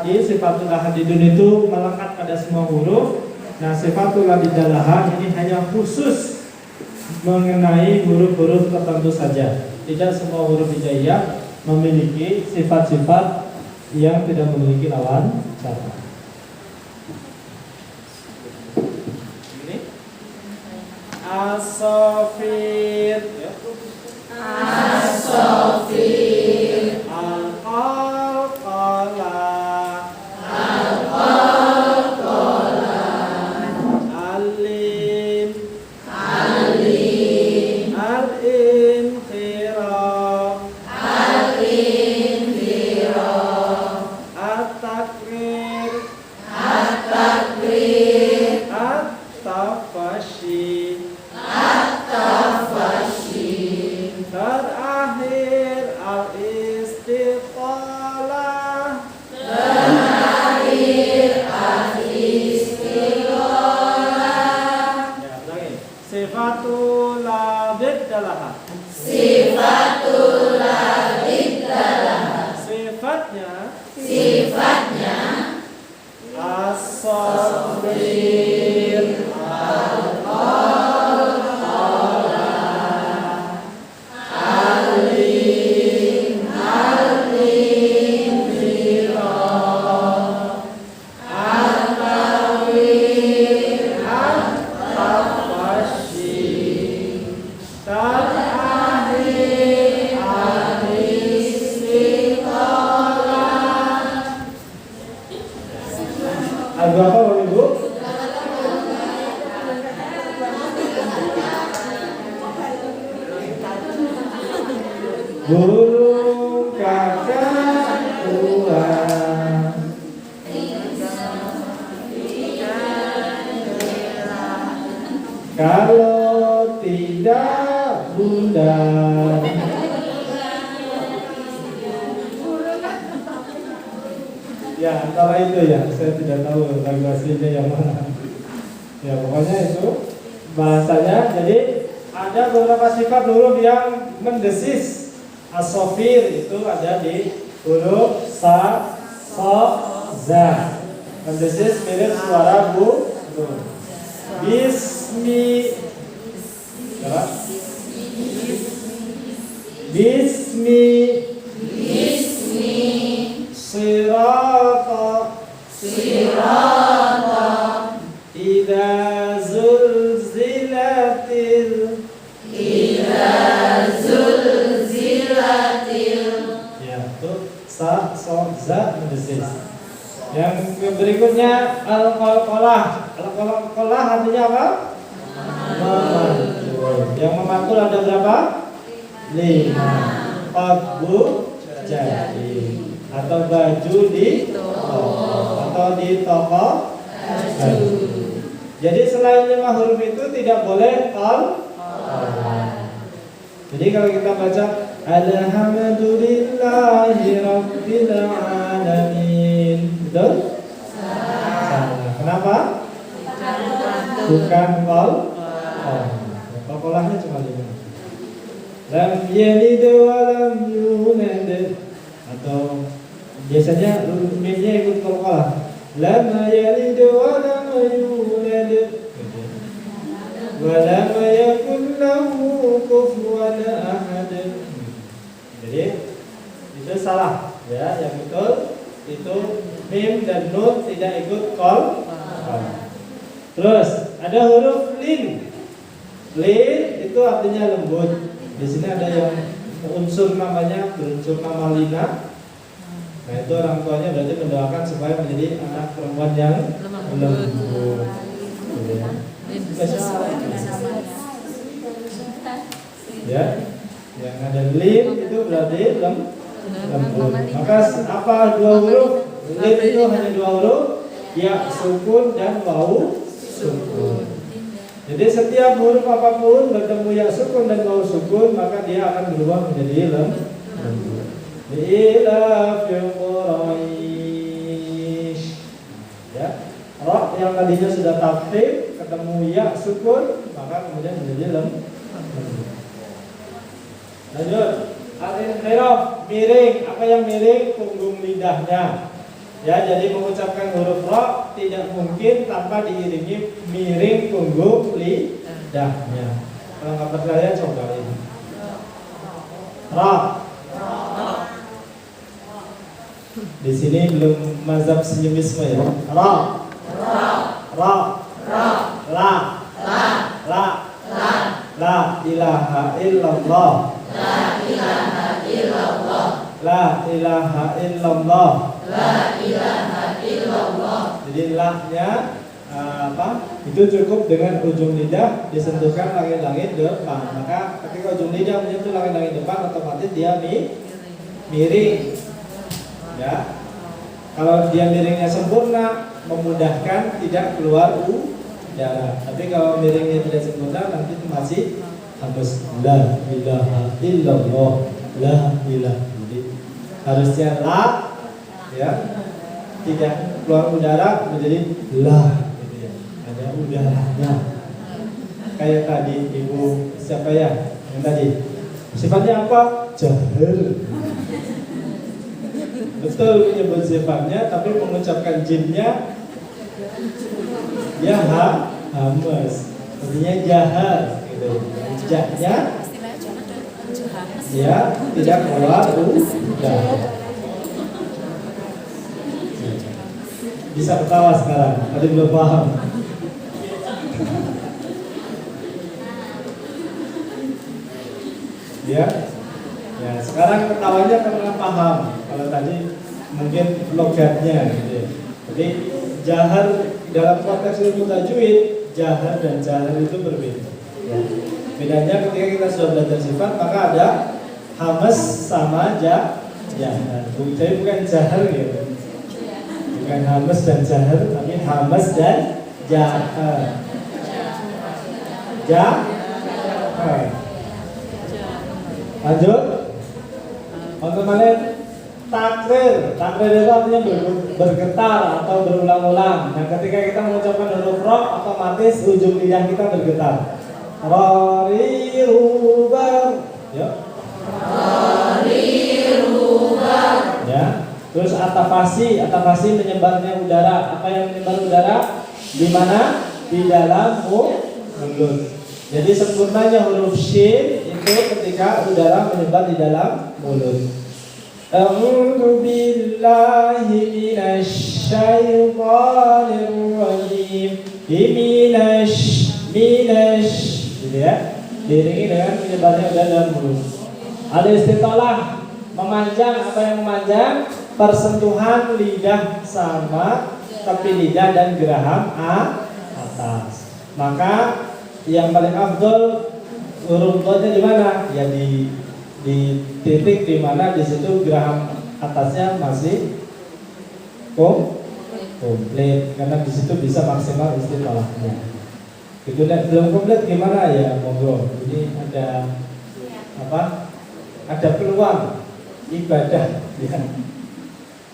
tadi sifatul hadidun itu melekat pada semua huruf. Nah, sifatul hadidalah ini hanya khusus mengenai huruf-huruf tertentu saja. Tidak semua huruf hijaiyah memiliki sifat-sifat yang tidak memiliki lawan kata. Ini as-safir, as-safir, al-qalqalah, al-lim, al-inqirah, at-takrir, at-tafashi, terakhir al-istiqalah, ya, ulangi. Sifatul hadiddalah. Sifatnya as-sabir, al-qalqalah, al-lim, al-inqirah, at-tawir, at-tafashi, terakhir al-istiqalah. Ada berapa Bapak Ibu? Burung kakak tua, kalau tidak bunda. Ya, antara itu ya, saya tidak tahu lagu aslinya yang mana. Ya, pokoknya itu bahasanya. Jadi ada beberapa sifat huruf yang mendesis. As-safir itu ada di huruf sa, so, za. Mendesis mirip suara bu. Bismi, ya. Bismi, sirata, idza zulzilatil, ya, itu sa, so, za mendesis. Yang berikutnya al-qalqalah. Al-qalqalah artinya apa? Memantul. Yang memantul ada berapa? 5. Qadbu jadi, atau baju di toko, atau di toko baju. Jadi selain 5 huruf itu tidak boleh qalqalah. Jadi kalau kita baca alhamdulillahi rabbil alamin, betul? Salah. Kenapa? Bukan qalqalah. Qalqalahnya cuma 5. Lam yalid wa lam yulad, atau biasanya mimnya ikut qalqalah. Lam yalid wa lam yulad wa lam yakul lahu kufuwan ahad. Jadi itu salah ya, yang betul itu mim dan nun tidak ikut qalqalah. Terus ada huruf lin. Lin itu artinya lembut. Di sini ada yang unsur namanya berunsur nama lina. Nah, itu orang tuanya berarti mendoakan supaya menjadi anak perempuan yang lembut. Ya, yang ada lin itu berarti lembut. Maka apa 2 huruf? Lin itu hanya 2 huruf, ya sukun dan wawu sukun. Jadi setiap huruf apapun bertemu ya sukun dan wawu sukun, maka dia akan berubah menjadi lembut. Ila fi Quraish. Ya, roh yang tadinya sudah takhfif ketemu ya sukun, maka kemudian menjadi lembut. Lanjut. Al-inqirah, miring. Apa yang miring? Punggung lidahnya. Ya, jadi mengucapkan huruf ro tidak mungkin tanpa diiringi miring punggung lidahnya. Kalau nggak percaya cobain. Ro. Di sini belum mazhab senyumisme ya. Ro. Ro. La. La ilaha illallah. La ilaha illallah. La ilaha illallah. La ilaha illallah. Jadi la-nya itu cukup dengan ujung lidah disentuhkan langit-langit depan. Maka ketika ujung lidah menyentuh langit-langit depan, otomatis dia miring. Ya. Kalau dia miringnya sempurna, memudahkan tidak keluar udara. Tapi kalau miringnya tidak sempurna, nanti masih harus la ilaha illallah. La ilaha. Jadi harusnya la, ya, tidak keluar udara menjadi la, gitu ya. Ada udaranya. Kayak tadi ibu siapa ya? Yang tadi. Sifatnya apa? Jahar. Betul menyebut sifatnya, tapi mengucapkan jinnya ya hamas. Artinya jahar, gitu. Jahnya ya tidak keluar udara. Bisa ketawa sekarang, tadi belum paham. Ya, ya sekarang ketawanya karena paham. Kalau tadi mungkin logatnya, gitu ya. Jadi jahar dalam konteks ilmu tajwid, jahar dan jahar itu berbeda. Ya. Bedanya ketika kita sudah belajar sifat, maka ada hamas sama jahar. Jadi bukan jahar gitu. Bukan hamas dan jahar, tapi hamas dan jahar. Jahar. Lanjut. Untuk kalian takrir. Takrir itu artinya bergetar atau berulang-ulang. Nah, ketika kita mengucapkan huruf ro, otomatis ujung lidah kita bergetar. Rorirubar. Ya. Rorirubar. Ya. Terus atafasi menyebarnya udara. Apa yang menyebar udara? Di mana? Di dalam mulut. Jadi sempurnanya huruf shin itu ketika udara menyebar di dalam mulut. A'udzu billahi minasy syaithanir rajim. Gitu ya. Diiringi dengan menyebarnya udara dalam mulut. Al-istitalah, memanjang. Apa yang memanjang? Persentuhan lidah sama tepi lidah dan geraham atas. Maka yang paling afdol huruf dotnya di mana? Ya di titik di mana di situ geraham atasnya masih komplit, karena di situ bisa maksimal istilahnya. Itu belum komplit gimana ya, monggo. Ini ada apa? Ada peluang ibadah ya.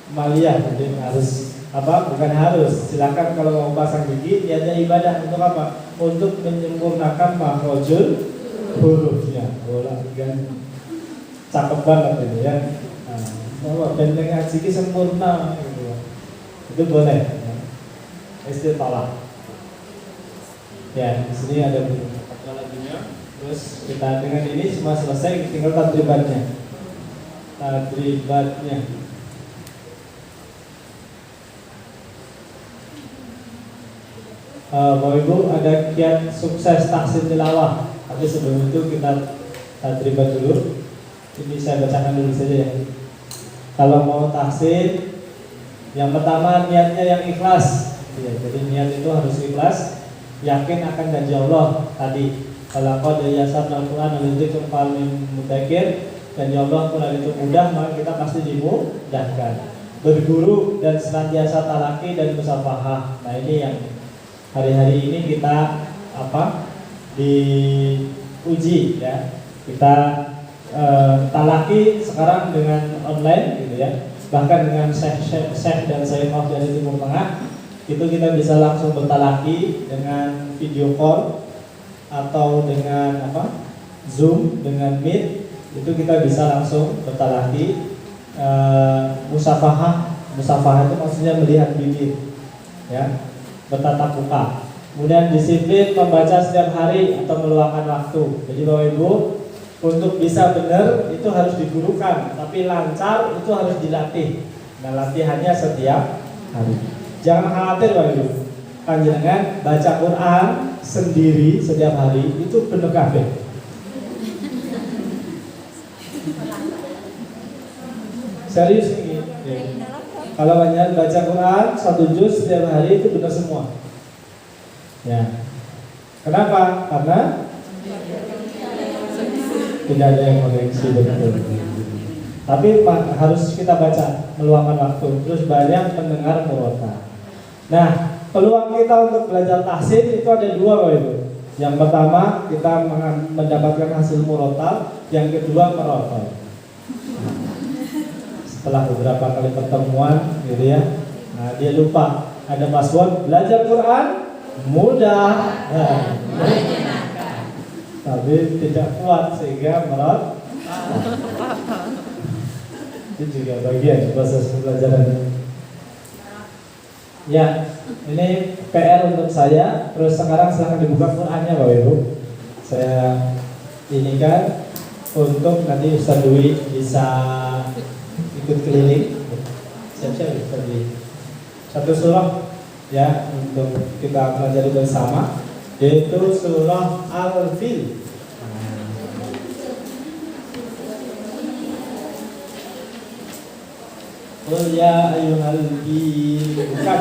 Maliyah, jadi harus apa? Bukan harus. Silakan kalau mau pasang gigi, niatnya ibadah untuk apa? Untuk menyempurnakan makhrajul hurufnya. Bola kan cakep banget ini ya. Nah, benteng ngaji ini sempurna gitu. Itu boleh. Ya. Istilah. Ya, di sini ada beberapa lagunya. Terus kita dengan ini semua selesai, tinggal tadribatnya. Bapak Ibu, ada kiat sukses tahsin tilawah. Tapi sebelum itu kita tadribat dulu. Ini saya bacakan dulu saja ya. Kalau mau tahsin, yang pertama niatnya yang ikhlas ya, jadi niat itu harus ikhlas, yakin akan janji Allah tadi. Kalau qad yassarna al-Qur'ana lidzikri fahal min mudzakir, janji Allah Quran itu mudah, maka kita pasti dimudahkan. Berguru dan senantiasa talaki dan musafahah. Nah, ini yang hari-hari ini kita diuji ya. Kita talaki sekarang dengan online gitu ya. Bahkan dengan syekh dan sayyidah dari Timur Tengah itu kita bisa langsung bertalaki dengan video call atau dengan Zoom, dengan Meet, itu kita bisa langsung bertalaki. Musafahah Musafahah itu maksudnya melihat bibir, ya, bertatap muka. Kemudian disiplin membaca setiap hari atau meluangkan waktu. Jadi Bapak Ibu, untuk bisa benar itu harus digurukan, tapi lancar itu harus dilatih. Nah, latihannya setiap hari. Jangan khawatir Bapak Ibu, panjenengan baca Quran sendiri setiap hari itu bener kabeh. Serius ini. Kalau banyak baca Quran 1 juz setiap hari itu benar semua. Ya. Kenapa? Karena tidak ada yang mengoreksi betul. Tapi harus kita baca, meluangkan waktu, terus banyak mendengar murotal. Nah, peluang kita untuk belajar tahsin itu ada 2 Bapak Ibu. Yang pertama kita mendapatkan hasil murotal, yang kedua merotal. Setelah beberapa kali pertemuan gitu ya, nah dia lupa ada password belajar Quran mudah, tapi tidak kuat sehingga merot. Itu juga bagian proses pembelajaran. Ya, ini PR untuk saya. Terus sekarang silahkan dibuka Qurannya Bapak Ibu. Saya ini kan untuk nanti Ustaz Dwi bisa ikut keliling, siap-siap di satu surah ya untuk kita pelajari bersama, yaitu surah Al-Fil. Qul ya ayyuhal fil, bukan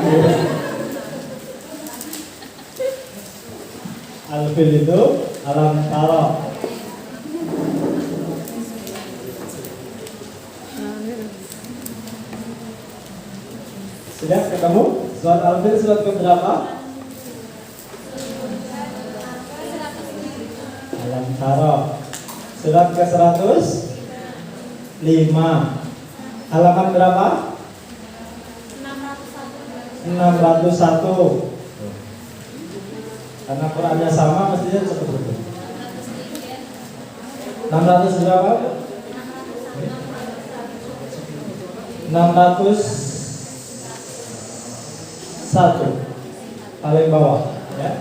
Al-Fil itu alam tara. Sudah ketemu? Surat Al-Fil surat keberapa? Alam tara. Surat ke-105. Halaman berapa? 601. Karena Qurannya sama mestinya cukup betul. 600 berapa? 601 paling bawah ya.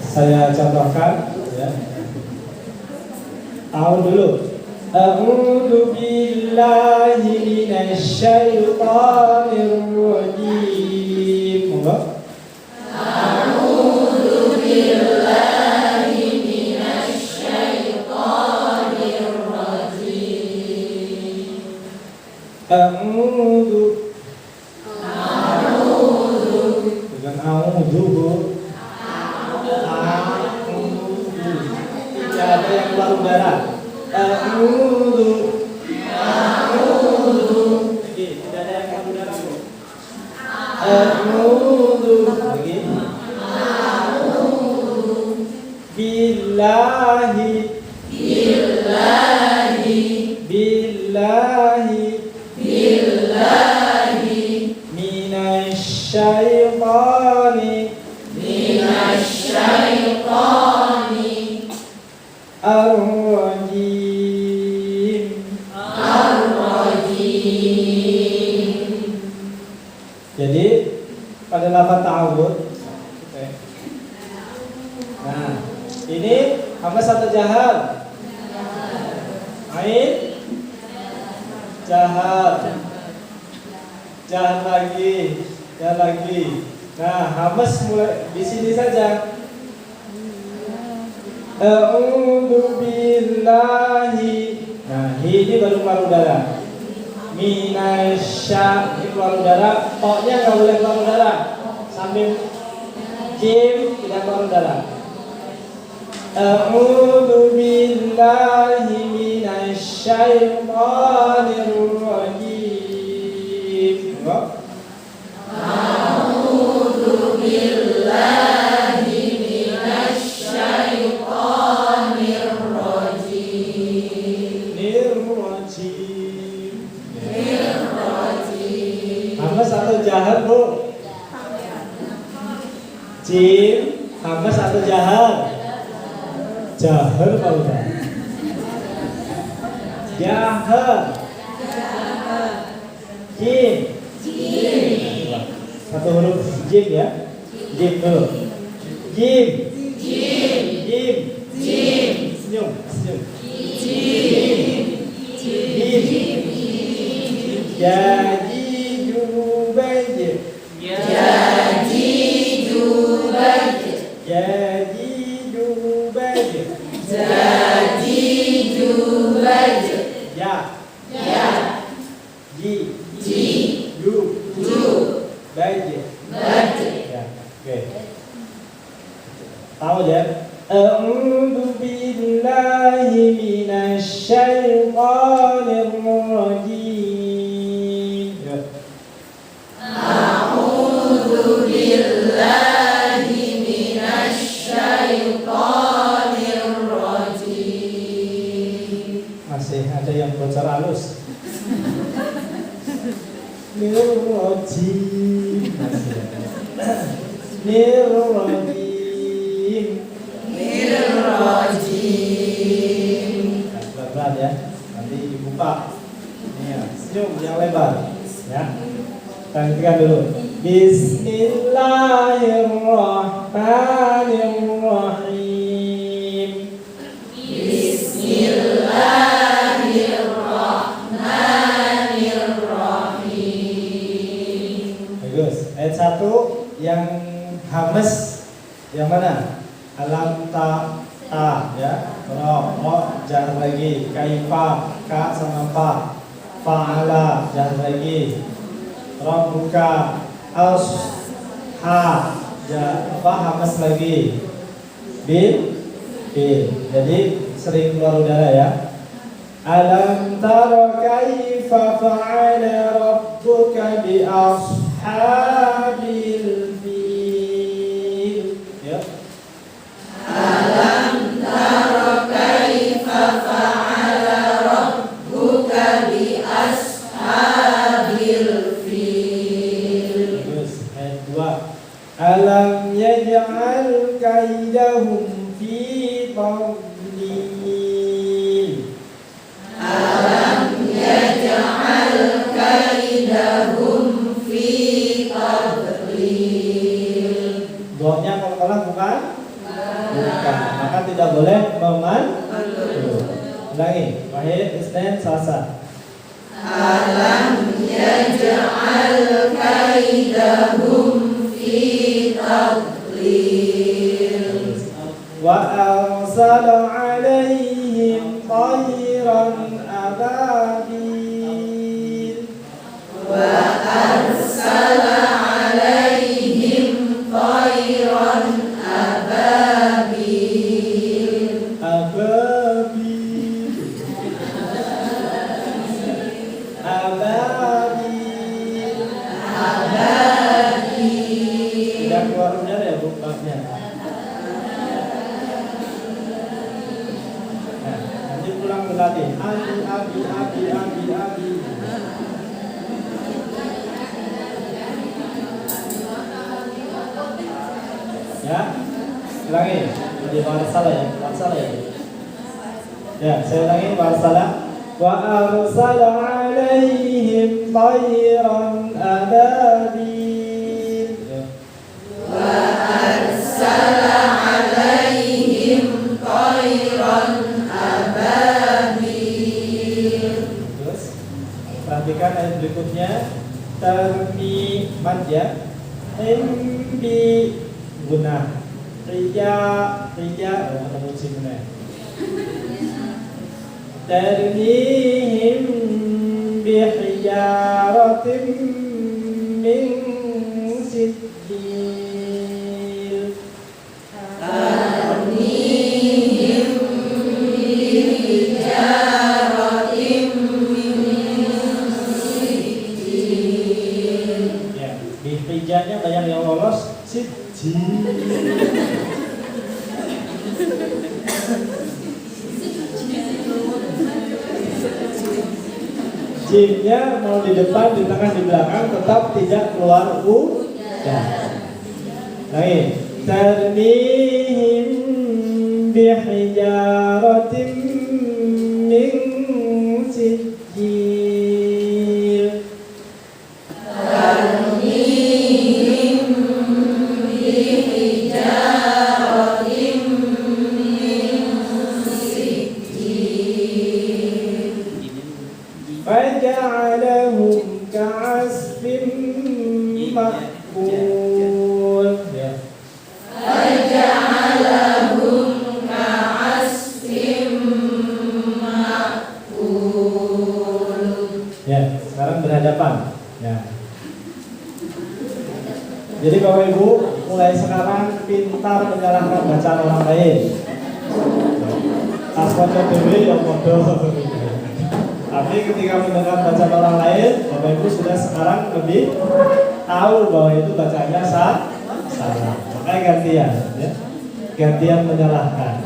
Saya contohkan ya. Tahu dulu. A'udzu billahi minasy syaithanir rajim. Monggo. A'udzu billahi minasy syaithanir rajim. A'udzu bukan a'udzu Bu. Tidak ada yang keluar udara. A'udzu. Lagi, tidak ada yang keluar udara Bu. A'udzu. Lagi. Billahi. Minasyaitani ar-rajim. Jadi pada lafaz ta'awud. Nah, ini hamzah satu jahar. Ain jahar. Jahar lagi. Nah, hamzah mulai di sini saja. A'udzu billahi. Nah, ini baru keluar udara. Minasya ini keluar udara. O-nya nggak boleh keluar udara. Sambil jim tidak keluar udara. A'udzu billahi minasyaitonir rajim. A'udzu billahi minasyaitonir rajim. Hamzah satu jahar Bu. Jim, hamzah satu jahar. Jahar Pak Ustaz. Jahar. Jim. Satu huruf jim ya. Jim dulu. Jim. Senyum. Jim. Jadi jubaj. Ya, oke. Tahu ya? A'udzu billahi minasy syaithanir rajim. Ya. A'udzu billahi minasy syaithanir rajim. Masih ada yang bocor halus. Nirrajim. Berat ya. Nanti dibuka. Ini ya, senyum yang lebar ya. Kita hentikan dulu. Bismillahirrahmanirrahim. Bagus. Ayat 1 yang hamas yang mana? Alam ta ya. Ro jar lagi. Kaifa ka sama fa. Fa'ala jar lagi. Rabbuka as ha apa hamas lagi. Bil. Jadi sering keluar udara ya. Alam tara kaifa fa'ala rabbuka bi ashabil fil. Ya. Alam tara kaifa fa'ala rabbuka bi ashabil fil. Terus ayat 2. Alam yaj'al kaidahum fi tadlil. Alam yaj'al kaidahum fi tadlil. Doanya kalau bukan? Bukan. Maka tidak boleh ulangi. Wahid, Isnin, Salasa. Alam yaj'al kaidahum fi tadlil. Wa arsala 'alaihim tayran ababil. Wa arsala 'alaihim tayran ababil. Tidak keluar udara ya bukanya. Nah, nanti pulang berlatih. Abi. Ya, ulangi. Jadi warsalah ya. Ya, saya ulangi warsalah. Wa arsala 'alaihim tayran ababil. Ya. Wa arsala 'alaihim tayran ababil. Terus perhatikan ayat berikutnya. Tarmi mad ya. Imbi guna. Rija ketemu sini. Tarmihim bihijaratin min sijil. Tarmihim bihijaratin min sijil. Ya, bihijanya banyak yang lolos sijil. Jimnya mau di depan, di tengah, di belakang tetap tidak keluar u. Lagi. Tarmihim bihijaratin min sijil. ka'asfin ma'kul. Ya. Faja'alahum ka'asfim ma'kul. Ya, sekarang berhadapan. Ya. Jadi Bapak Ibu mulai sekarang pintar menyalahkan bacaan orang lain. Aswaja dewi yang bodoh. Tapi ketika mendengar bacaan orang lain, Bapak Ibu sudah sekarang lebih tahu bahwa itu bacaannya salah. Makanya gantian, ya. Gantian menyalahkan.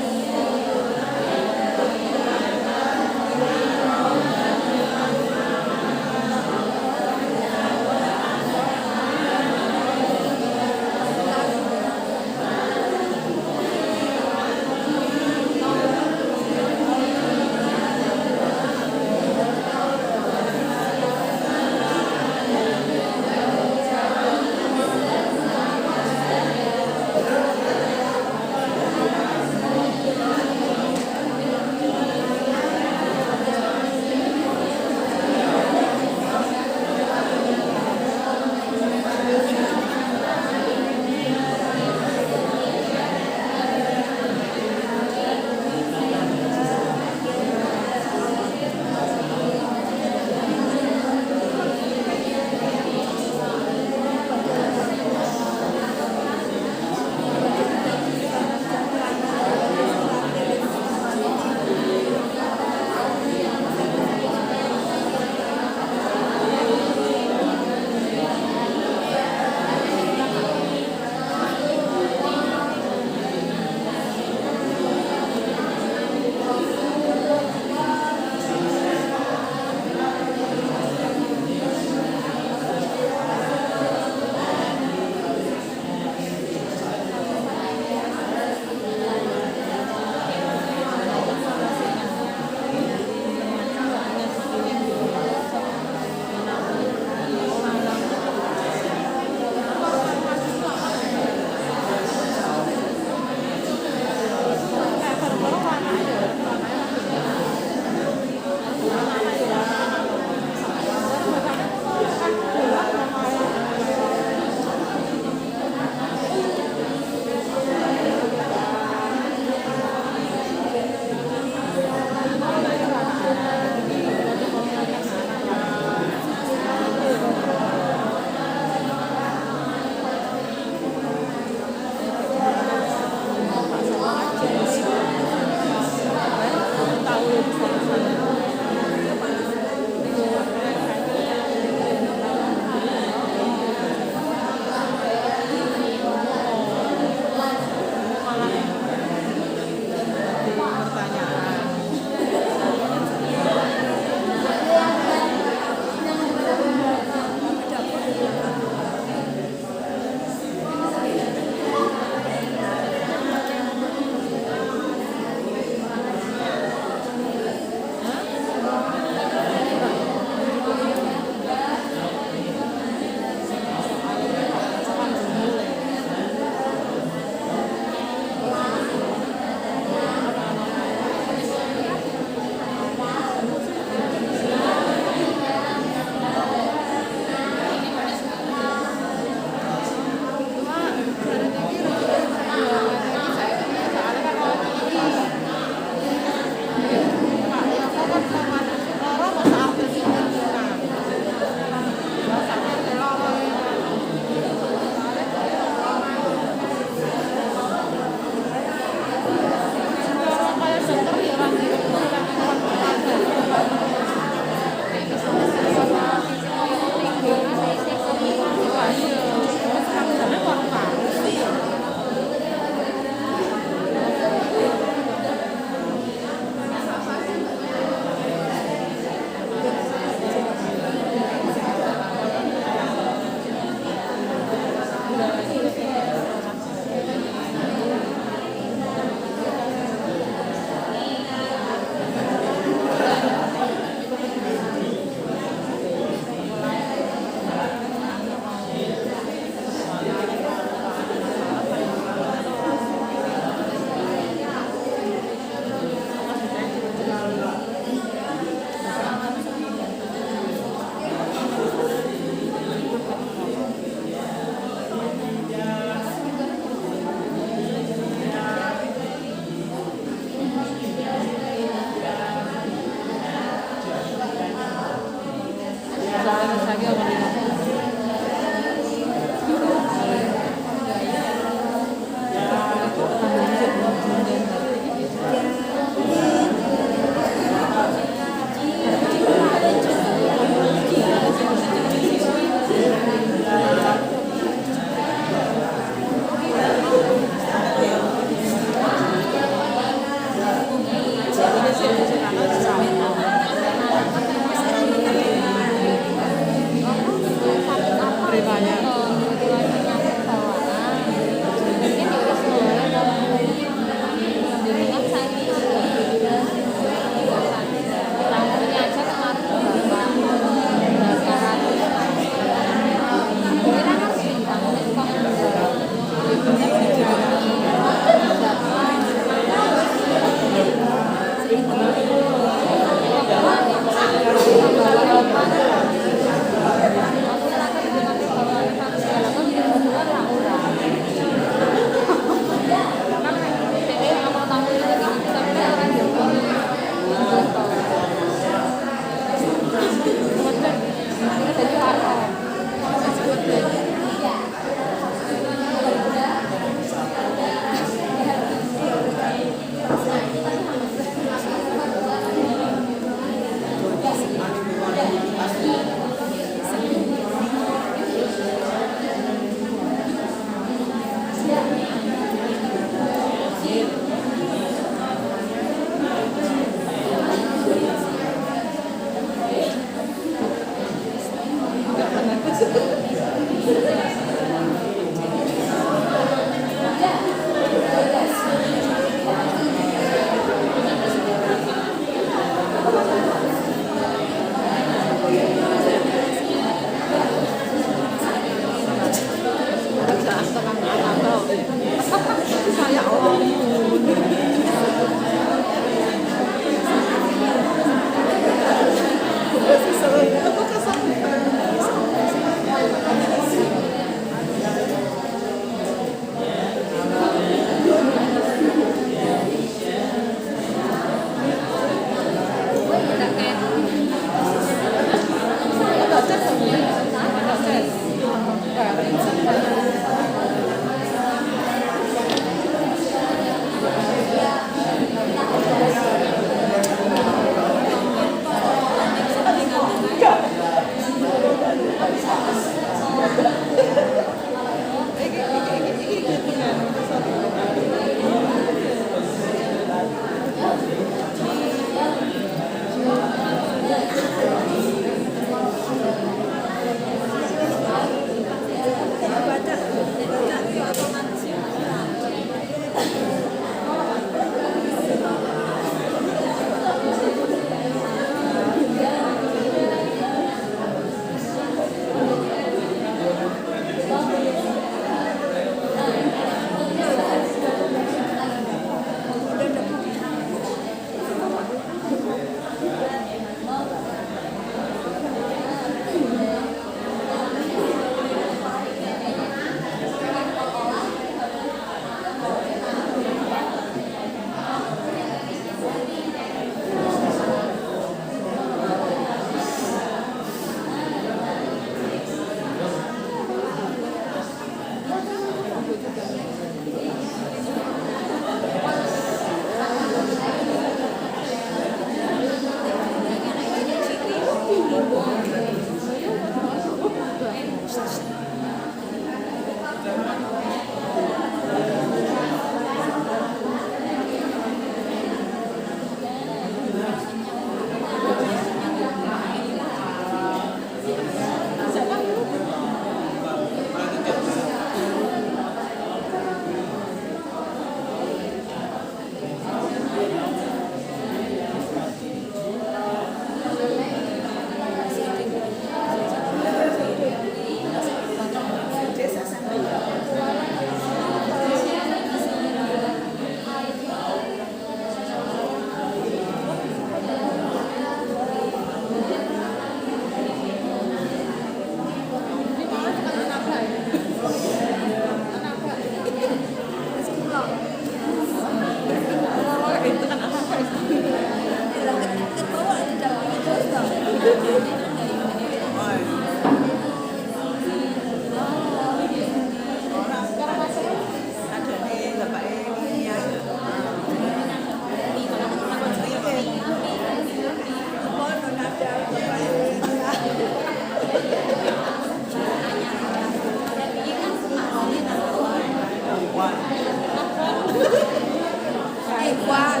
Ikhwan.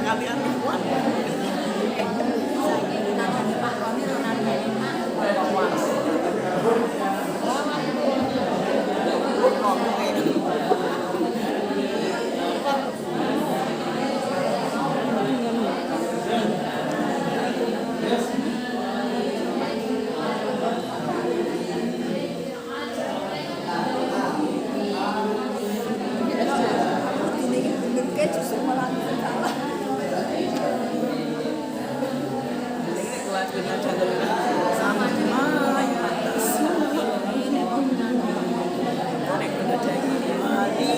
Kalian Ikhwan. Ini justru malah salah. Kelas dengan jalur sama yang atas. Konek udah jadi mati.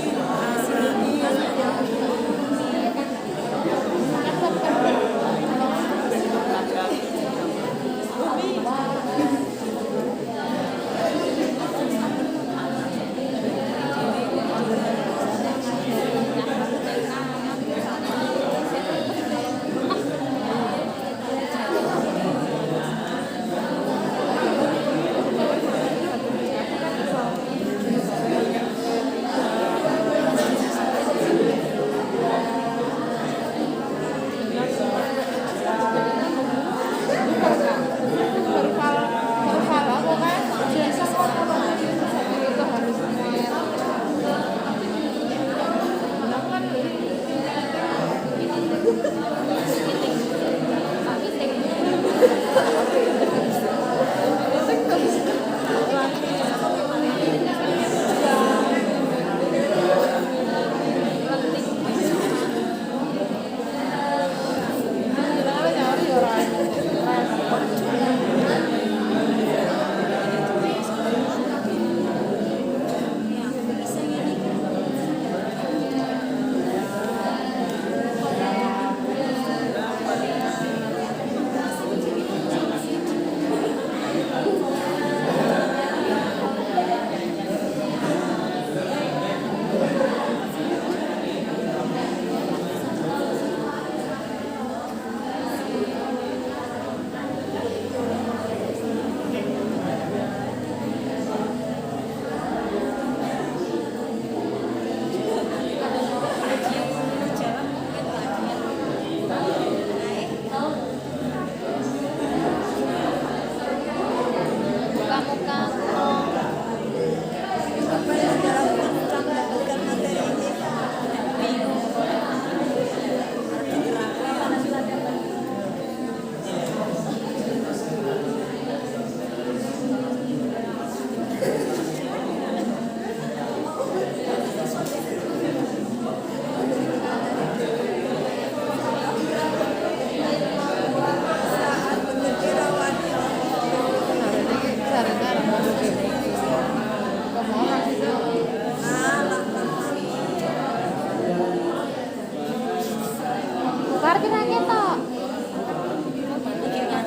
Parkirannya toh.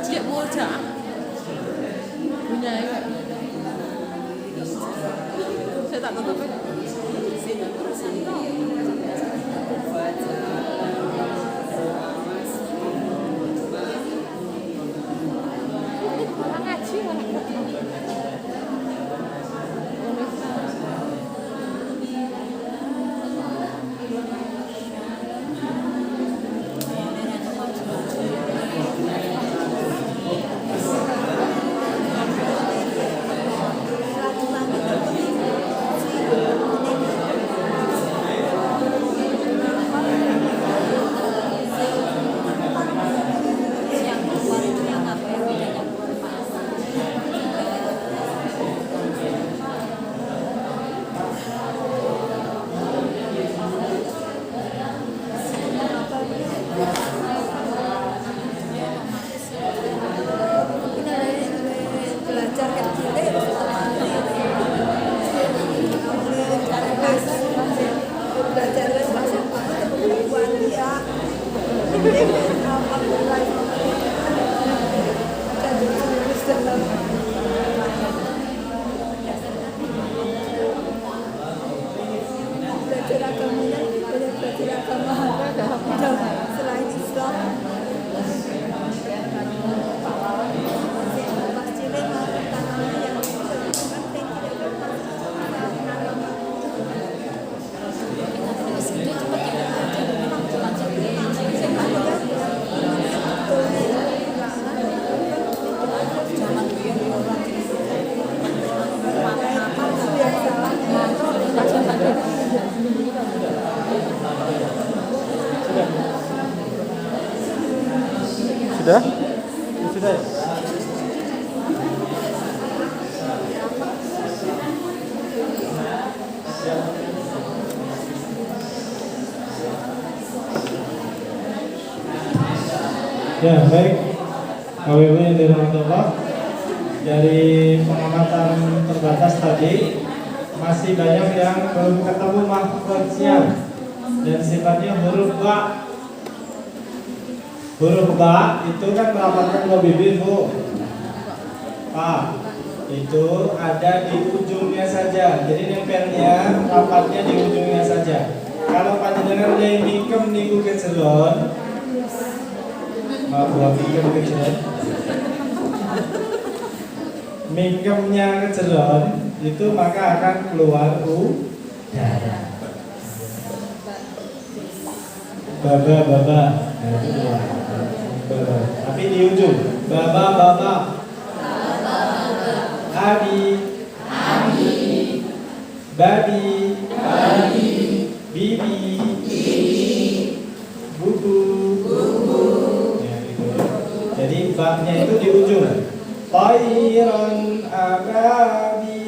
Cek moja. Punya ya. Saya tak tutup. Orang ngaji orang. Thank you. sudah? Sudah ya? Ya, baik. Bapak-Ibu yang dirahmati Allah, dari pengamatan terbatas tadi masih banyak yang belum ketemu makhrajnya dan sifatnya huruf ba. Huruf ba itu kan merapatkan dua bibir, Bu. Ba itu ada di ujungnya saja. Jadi nempelnya rapatnya di ujungnya saja. Kalau panjenengan yang mingkem niku kecelon, buat mingkem kecelon. Mingkemnya kecelon itu maka akan keluar udara. Baba, nah itu keluar. Baba. Tapi di ujung. Baba. Abi. Babi. Bibi. Bubu. Ya, gitu. Jadi babnya itu di ujung. Tayran ababi.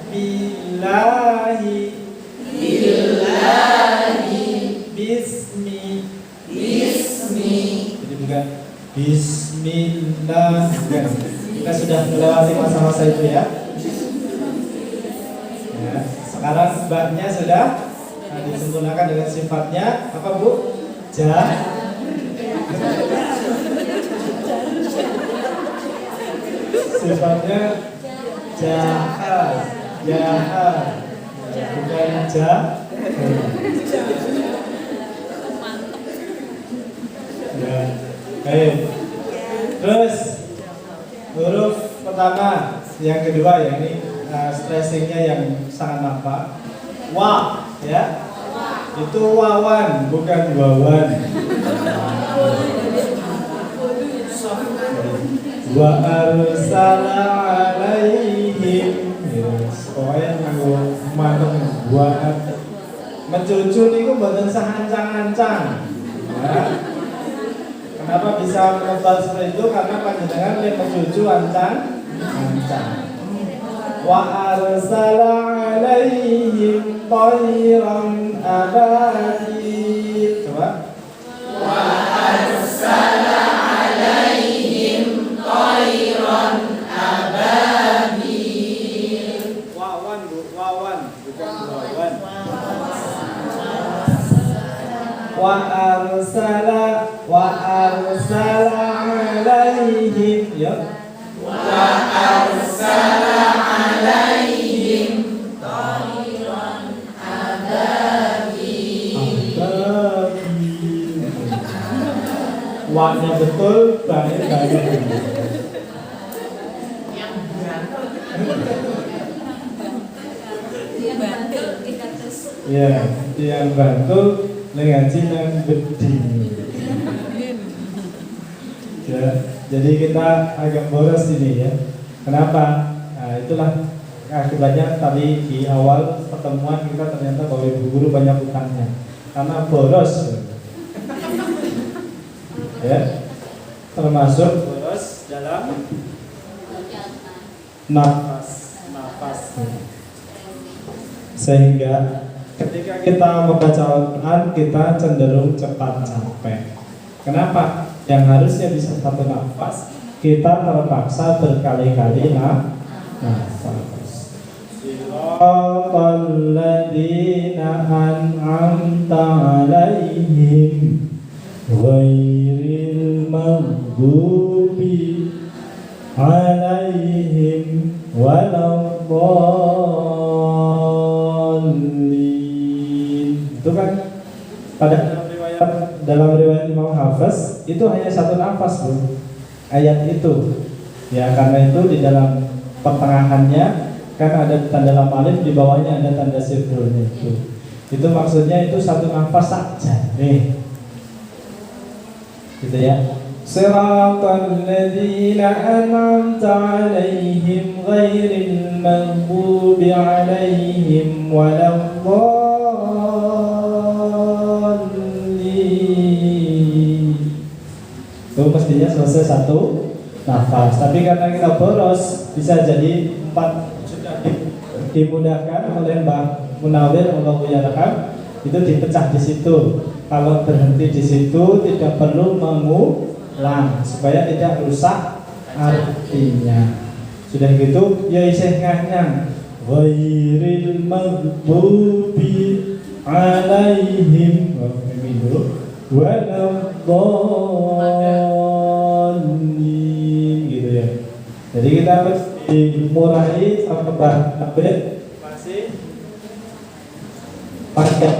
Billahi. Bismi. Jadi bukan Bismillah. Bukan. Kita sudah melewati masa-masa itu ya. Sekarang babnya sudah disempurnakan dengan sifatnya apa, Bu? Sifatnya jahat, bukan ya. Baik. Terus huruf pertama, yang kedua ya ini stressingnya yang sangat nampak. Wa, ya. Itu wawan, bukan wawan. Wa arsala alaihim. Pokoknya nganggo manung buat mencucu niku mboten sahancang-ancang. Ya. Kenapa bisa menebal seperti itu? Karena panjenengan yang mencucu ancang-ancang. Wa arsala alaihim tayran ababil. Coba. Wa arsala alaihim tayran ababil. Wawan, Bu, wawan, bukan wawan. Wa arsala alaihim, ya. Wa arsala alaihim tayran ababil. Wa-nya betul, banyak. Ya, yang bantul ngaji nang beding. Ya, jadi kita agak boros ini ya. Kenapa? Nah, itulah akibatnya tadi di awal pertemuan kita ternyata bahwa ibu guru banyak utangnya karena boros. Ya, termasuk boros dalam nafas. Sehingga ketika kita membaca Al-Quran kita cenderung cepat capek. Kenapa? Yang harusnya bisa satu nafas kita terpaksa berkali-kali nafas. Siratal ladzina an'amta 'alaihim ghairil maghdubi 'alaihim waladdallin. Itu kan pada dalam riwayat Imam Hafiz itu hanya satu nafas, Bu. Ayat itu. Ya, karena itu di dalam pertengahannya kan ada tanda lam alif, di bawahnya ada tanda sifrulnya itu. Itu maksudnya itu satu nafas saja. Nih. Gitu ya. Siratal ladzina an'amta 'alaihim ghairil maghdubi 'alaihim waladdallin. artinya selesai satu nafas. Tapi karena kita boros, bisa jadi 4 sudah dimudahkan oleh Mbak Munawir Allahu yarham, itu dipecah di situ. Kalau berhenti di situ tidak perlu mengulang supaya tidak rusak artinya. Sudah gitu ya isih nganyang ghairil maghdubi alaihim waladhdallin gitu ya. Jadi kita harus dimulai sama Mbak masih pakai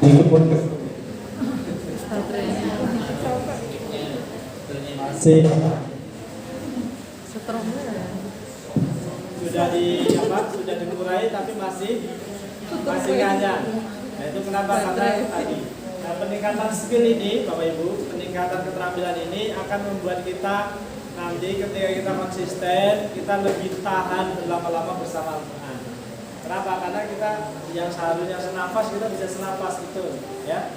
dikepun masih sudah dikurai tapi masih nganyang. Nah itu kenapa? Karena tadi peningkatan skill ini Bapak Ibu, peningkatan keterampilan ini akan membuat kita nanti ketika kita konsisten, kita lebih tahan berlama-lama bersama Al-Quran. Kenapa? Karena kita yang seharusnya senafas, kita bisa senafas itu ya.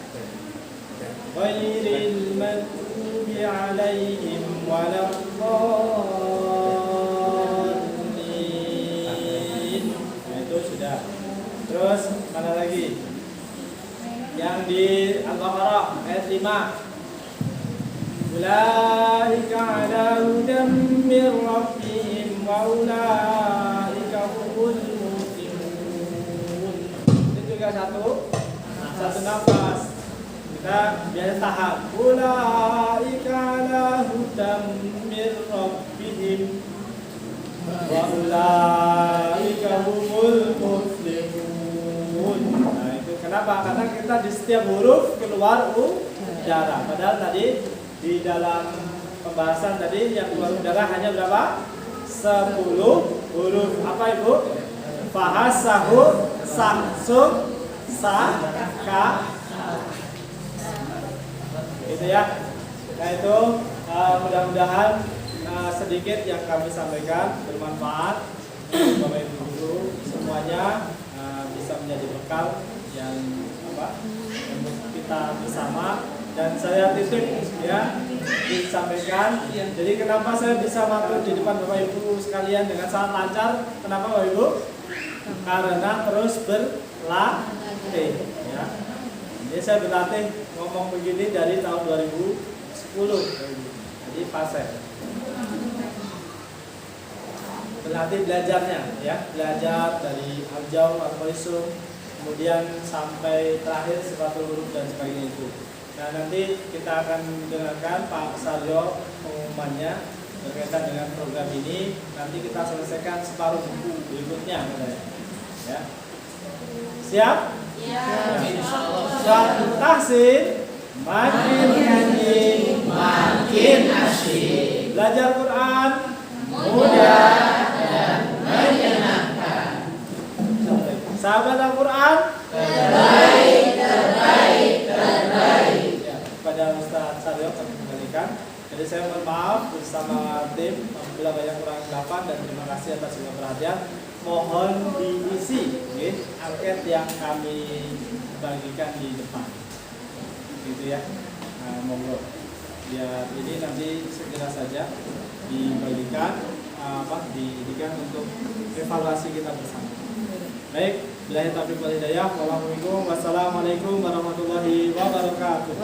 Ghairil maghdubi alaihim waladdallin. Nah itu sudah. Terus mana lagi? Yang di Al-Baqarah ayat 5. Ulaika ala hudam min rabbihim wa ulaika humul muflihun. Itu juga satu nafas. Kita biasa tahan. Ulaika ala hudam min rabbihim wa ulaika humul muflihun. Nah, itu kenapa? Karena kita di setiap huruf keluar udara. Padahal tadi di dalam pembahasan tadi yang keluar udara hanya berapa? 10 huruf. Apa Ibu? Fahas, sahur, sahsuk, saka. Itu ya. Nah itu mudah-mudahan sedikit yang kami sampaikan bermanfaat Bapak Ibu guru semuanya, bisa menjadi bekal yang untuk kita bersama. Dan saya titip ya disampaikan. Jadi kenapa saya bisa masuk di depan Bapak Ibu sekalian dengan sangat lancar? Kenapa Bapak Ibu? Karena terus berlatih ya. Jadi saya berlatih ngomong begini dari tahun 2010. Jadi fase berlatih belajarnya ya, belajar dari al-jaw, al-qaisum, kemudian sampai terakhir sifatul huruf dan sebagainya itu. Nah nanti kita akan dengarkan Pak Saryo pengumumannya berkaitan dengan program ini. Nanti kita selesaikan separuh buku berikutnya ya. Siap? Ya. Suatu tahsin makin nyanyi makin asyik. Belajar Quran mudah dan menyenangkan. Sahabat Al-Quran terbaik. Pada Ustaz Saryo kami kembalikan. Jadi saya mohon maaf bersama tim apabila banyak kurang kelapan, dan terima kasih atas segala perhatian. Mohon diisi angket yang kami bagikan di depan. Gitu ya. Nah, monggo. Ya, ini nanti segera saja dibagikan didikan untuk evaluasi kita bersama. Baik, billahi taufiq wal hidayah. Wassalamualaikum warahmatullahi wabarakatuh.